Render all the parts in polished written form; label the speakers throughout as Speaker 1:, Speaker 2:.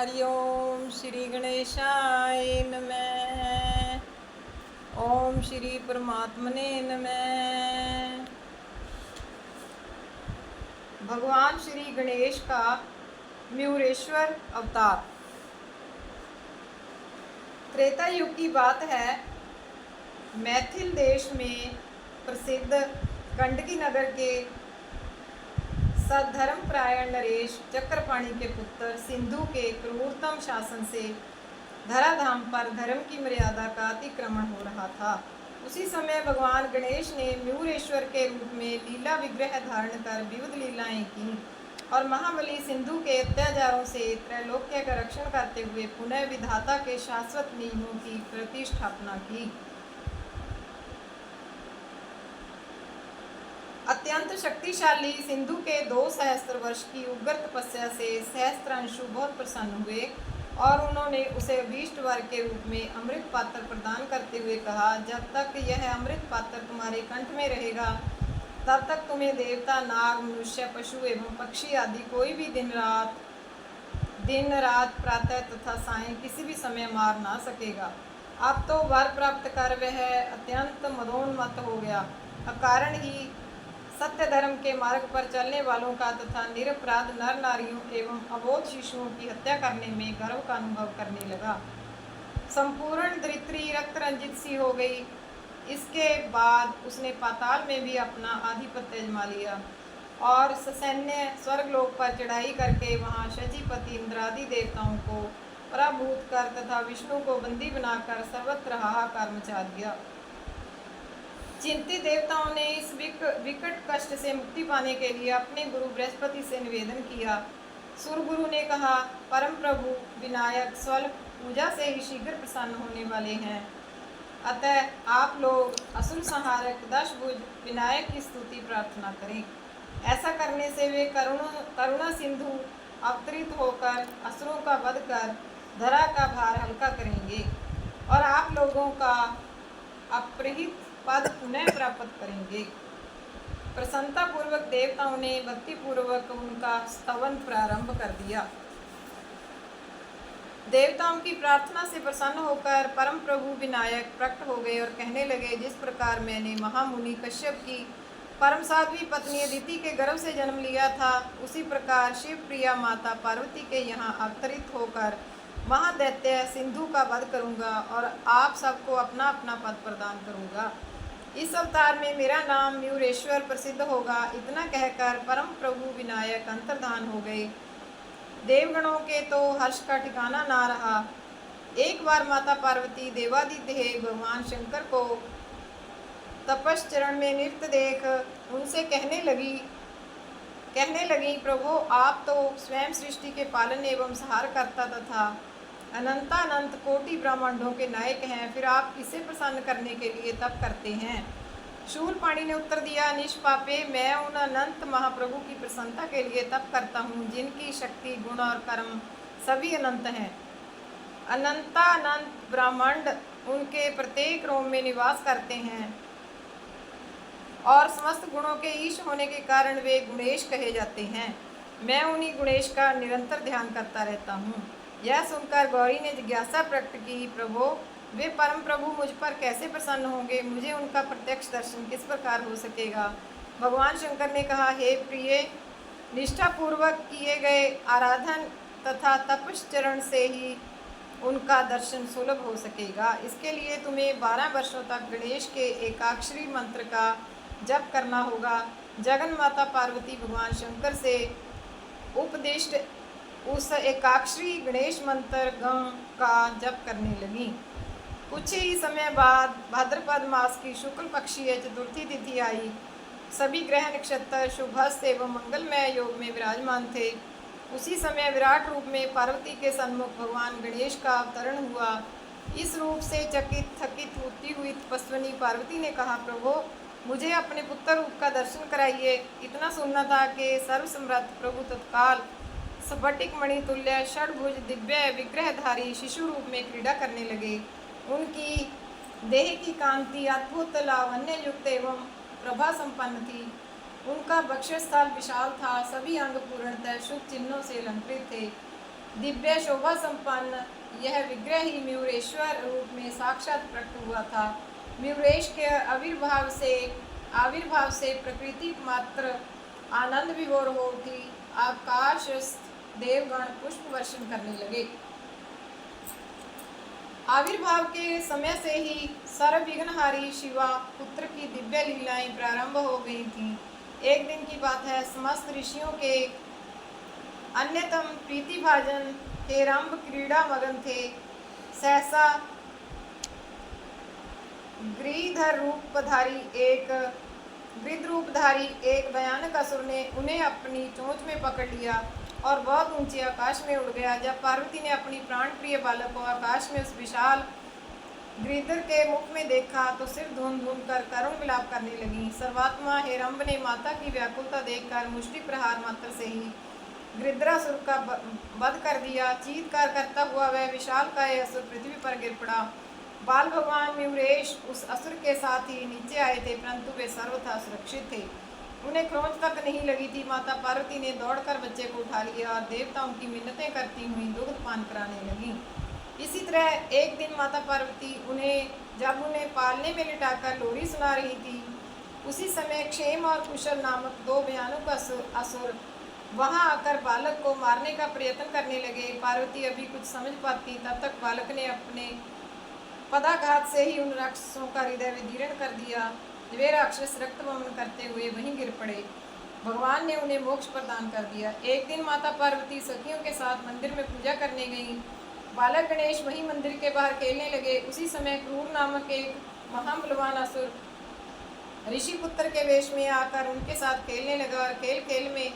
Speaker 1: हरि ओम श्री गणेशाय नमः। ओम श्री परमात्मने नमः। भगवान श्री गणेश का म्यूरेश्वर अवतार। त्रेता युग की बात है। मैथिल देश में प्रसिद्ध गंडकी नगर के सद्धर्मपरायण नरेश चक्रपाणि के पुत्र सिंधु के क्रूरतम शासन से धराधाम पर धर्म की मर्यादा का अतिक्रमण हो रहा था। उसी समय भगवान गणेश ने म्यूरेश्वर के रूप में लीला विग्रह धारण कर विविध लीलाएं की और महाबली सिंधु के अत्याचारों से त्रैलोक्य का रक्षण करते हुए पुनः विधाता के शाश्वत नियमों की प्रतिष्ठापना की। अत्यंत शक्तिशाली सिंधु के 2 सहस्त्र वर्ष की उग्र तपस्या से सहस्त्रांशु बहुत प्रसन्न हुए और उन्होंने उसे अभीष्ट वर के रूप में अमृत पात्र प्रदान करते हुए कहा, जब तक यह अमृत पात्र तुम्हारे कंठ में रहेगा तब तक तुम्हें देवता, नाग, मनुष्य, पशु एवं पक्षी आदि कोई भी दिन रात प्रातः तथा सायं किसी भी समय मार ना सकेगा। अब तो वर प्राप्त कर वह अत्यंत मदोन्मत्त हो गया। अकारण ही सत्य धर्म के मार्ग पर चलने वालों का तथा निरपराध नर नारियों एवं अबोध शिशुओं की हत्या करने में गर्व का अनुभव करने लगा। संपूर्ण धरित्री रक्त रंजित सी हो गई। इसके बाद उसने पाताल में भी अपना आधिपत्य जमा लिया और ससैन्य स्वर्गलोक पर चढ़ाई करके वहां शचीपति इंद्रादि देवताओं को पराभूत कर तथा विष्णु को बंदी बनाकर सर्वत्र हाहाकार मचा दिया। चिंतित देवताओं ने इस विकट कष्ट से मुक्ति पाने के लिए अपने गुरु बृहस्पति से निवेदन किया। सुरगुरु ने कहा, परम प्रभु विनायक स्वल्प पूजा से ही शीघ्र प्रसन्न होने वाले हैं, अतः आप लोग असुर संहारक दशभुज विनायक की स्तुति प्रार्थना करें। ऐसा करने से वे करुणा सिंधु अवतरित होकर असुरों का वध कर धरा का भार हल्का करेंगे और आप लोगों का अपहृत पद पुनः प्राप्त करेंगे। प्रसन्नता पूर्वक देवताओं ने भक्ति पूर्वक उनका स्तवन प्रारंभ कर दिया। देवताओं की प्रार्थना से प्रसन्न होकर परम प्रभु विनायक प्रकट हो गए और कहने लगे, जिस प्रकार मैंने महामुनि कश्यप की परम साध्वी पत्नी अदिति के गर्भ से जन्म लिया था, उसी प्रकार शिव प्रिया माता पार्वती के यहाँ अवतरित होकर महादैत्य सिंधु का वध करूंगा और आप सबको अपना अपना पद प्रदान करूंगा। इस अवतार में मेरा नाम म्यूरेश्वर प्रसिद्ध होगा। इतना कहकर परम प्रभु विनायक अंतर्धान हो गए। देवगणों के तो हर्ष का ठिकाना ना रहा। एक बार माता पार्वती देवादिदेव भगवान शंकर को तपश्चरण में नृत्य देख उनसे कहने लगी, प्रभु आप तो स्वयं सृष्टि के पालन एवं संहार करता तथा अनंतानंत कोटि ब्रह्मांडों के नायक हैं, फिर आप किसे प्रसन्न करने के लिए तप करते हैं। शूलपाणि ने उत्तर दिया, निष्पापे मैं उन अनंत महाप्रभु की प्रसन्नता के लिए तप करता हूँ जिनकी शक्ति, गुण और कर्म सभी अनंत हैं। अनंतानंत ब्रह्मांड उनके प्रत्येक रोम में निवास करते हैं और समस्त गुणों के ईश होने के कारण वे गुणेश कहे जाते हैं। मैं उन्हीं गुणेश का निरंतर ध्यान करता रहता हूँ। यह सुनकर गौरी ने जिज्ञासा प्रकट की, प्रभु वे परम प्रभु मुझ पर कैसे प्रसन्न होंगे, मुझे उनका प्रत्यक्ष दर्शन किस प्रकार हो सकेगा। भगवान शंकर ने कहा, हे प्रिय, निष्ठापूर्वक किए गए आराधन तथा तपश्चरण से ही उनका दर्शन सुलभ हो सकेगा। इसके लिए तुम्हें 12 वर्षों तक गणेश के एकाक्षरी मंत्र का जप करना होगा। जगन माता पार्वती भगवान शंकर से उपदिष्ट उस एकाक्षरी गणेश मंत्र गण का जप करने लगी। कुछ ही समय बाद भाद्रपद मास की शुक्ल पक्षीय चतुर्थी तिथि आई। सभी ग्रह नक्षत्र शुभस्थ एवं मंगलमय योग में विराजमान थे। उसी समय विराट रूप में पार्वती के सन्मुख भगवान गणेश का अवतरण हुआ। इस रूप से चकित थकित होती हुई तपस्विनी पार्वती ने कहा, प्रभु मुझे अपने पुत्र रूप का दर्शन कराइए। इतना सुनना था कि सर्वसमर्थ प्रभु तत्काल स्फटिक मणि तुल्य षडभुज दिव्य विग्रहधारी शिशु रूप में क्रीड़ा करने लगे। उनकी देह की कांति अद्भुत लावण्य युक्त एवं प्रभा संपन्न थी। उनका वक्षस्थल विशाल था। सभी अंग पूर्णतः शुभ चिन्हों से अलंकृत थे। दिव्य शोभा संपन्न यह विग्रह ही म्यूरेश्वर रूप में साक्षात प्रकट हुआ था। म्यूरेश के आविर्भाव से प्रकृति मात्र आनंद विभोर हो उठी। आकाशस्थ देवगण पुष्प वर्षण करने लगे। आविर्भाव के समय से ही सर्वविघ्नहारी शिवा पुत्र की दिव्य लीलाएं प्रारंभ हो गई थीं। एक दिन की बात है, समस्त ऋषियों के अन्यतम प्रीतिभाजन हेरंब क्रीड़ा मगन थे। सहसा गृध रूपधारी एक भयानक असुर ने उन्हें अपनी चोंच में पकड़ लिया और बहुत ऊंचे आकाश में उड़ गया। जब पार्वती ने अपनी प्राण प्रिय बालक को आकाश में उस विशाल गिरिधर के मुख में देखा तो सिर धूंध धूंध कर करुण विलाप करने लगी। सर्वात्मा हेरंब ने माता की व्याकुलता देखकर मुष्टि प्रहार मात्र से ही गिरिधरासुर का वध कर दिया। चीत्कार करता हुआ वह विशालकाय असुर पृथ्वी पर गिर पड़ा। बाल भगवान म्यूरेश उस असुर के साथ ही नीचे आए थे, परंतु वे सर्वथा सुरक्षित थे। उन्हें खरोंच तक नहीं लगी थी। माता पार्वती ने दौड़कर बच्चे को उठा लिया और देवताओं की मिन्नतें करती हुई दुग्ध पान कराने लगी। इसी तरह एक दिन माता पार्वती जब उन्हें पालने में लिटाकर लोरी सुना रही थी, उसी समय क्षेम और कुशल नामक दो भयानक असुर वहां आकर बालक को मारने का प्रयत्न करने लगे। पार्वती अभी कुछ समझ पाती, तब तक बालक ने अपने पदाघात से ही उन राक्षसों का हृदय विदीर्ण कर दिया। वे राक्षस रक्त वमन करते हुए वहीं गिर पड़े। भगवान ने उन्हें मोक्ष प्रदान कर दिया। एक दिन माता पार्वती सखियों के साथ मंदिर में पूजा करने गईं। बालक गणेश वहीं मंदिर के बाहर खेलने लगे। उसी समय क्रूर नामक एक महाबलवान असुर ऋषि पुत्र के वेश में आकर उनके साथ खेलने लगा और खेल खेल में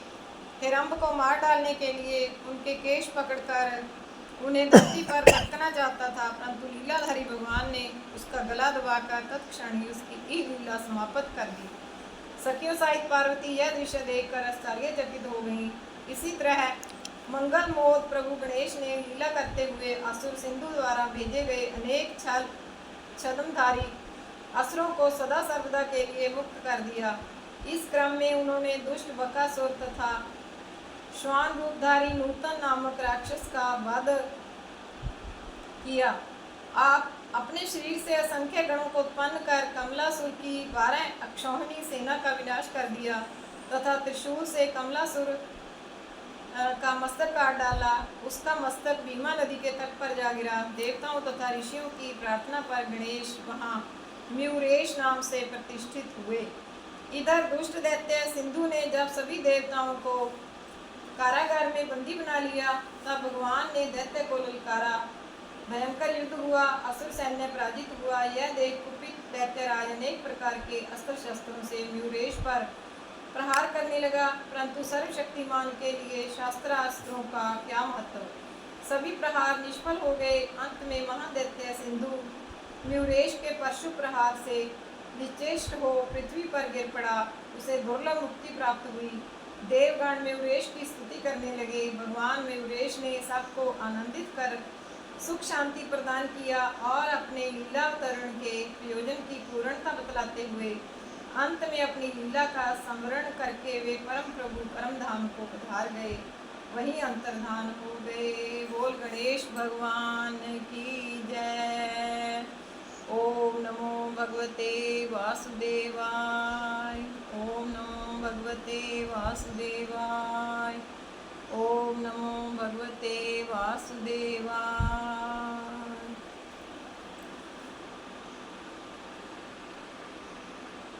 Speaker 1: हेरंब को मार डालने के लिए उनके केश पकड़कर उन्हें धरती पर पटकना चाहता था, परंतु लीलाधारी भगवान ने उसका गला दबाकर तत्क्षण ही उसकी लीला समाप्त कर दी। सखियों सहित पार्वती यह दृश्य देखकर आश्चर्यचकित हो गई। इसी तरह मंगल मोद प्रभु गणेश ने लीला करते हुए असुर सिंधु द्वारा भेजे गए अनेक छद्मधारी असुरों को सदा सर्वदा के लिए मुक्त कर दिया। इस क्रम में उन्होंने दुष्ट बकासुर तथा श्वान रूपधारी नूतन नामक राक्षस का वध किया। आप अपने शरीर से असंख्य गणों को उत्पन्न कर कमलासुर की 12 अक्षौहिणी सेना का विनाश कर दिया तथा त्रिशूल से कमलासुर का मस्तक काट डाला। उसका मस्तक भीमा नदी के तट पर जा गिरा। देवताओं तथा ऋषियों की प्रार्थना पर गणेश वहां म्यूरेश नाम से प्रतिष्ठित हुए। इधर दुष्ट दैत्य सिंधु ने जब सभी देवताओं को कारागार में बंदी बना लिया, तब भगवान ने दैत्य को ललकारा। भयंकर युद्ध हुआ। असुर सैन्य पराजित हुआ। यह देख कुपित दैत्यराज अनेक प्रकार के अस्त्र शस्त्रों से म्यूरेश पर प्रहार करने लगा, परंतु सर्वशक्तिमान के लिए शास्त्रास्त्रों का क्या महत्व। सभी प्रहार निष्फल हो गए। अंत में महादैत्य सिंधु म्यूरेश के परशु प्रहार से निश्चेष्ट हो पृथ्वी पर गिर पड़ा। उसे दुर्लभ मुक्ति प्राप्त हुई। देवगण म्यूरेश की स्तुति करने लगे। भगवान म्यूरेश ने सबको आनंदित कर सुख शांति प्रदान किया और अपने लीलावतरण के प्रयोजन की पूर्णता बतलाते हुए अंत में अपनी लीला का स्मरण करके वे परम प्रभु परम धाम को पधार गए, वहीं अंतर्धान हो गए। बोल गणेश भगवान की जय। ओम नमो भगवते वासुदेवाय। ओम नमो भगवते वासुदेवाय। ओम नमो भगवते वासुदेवाय।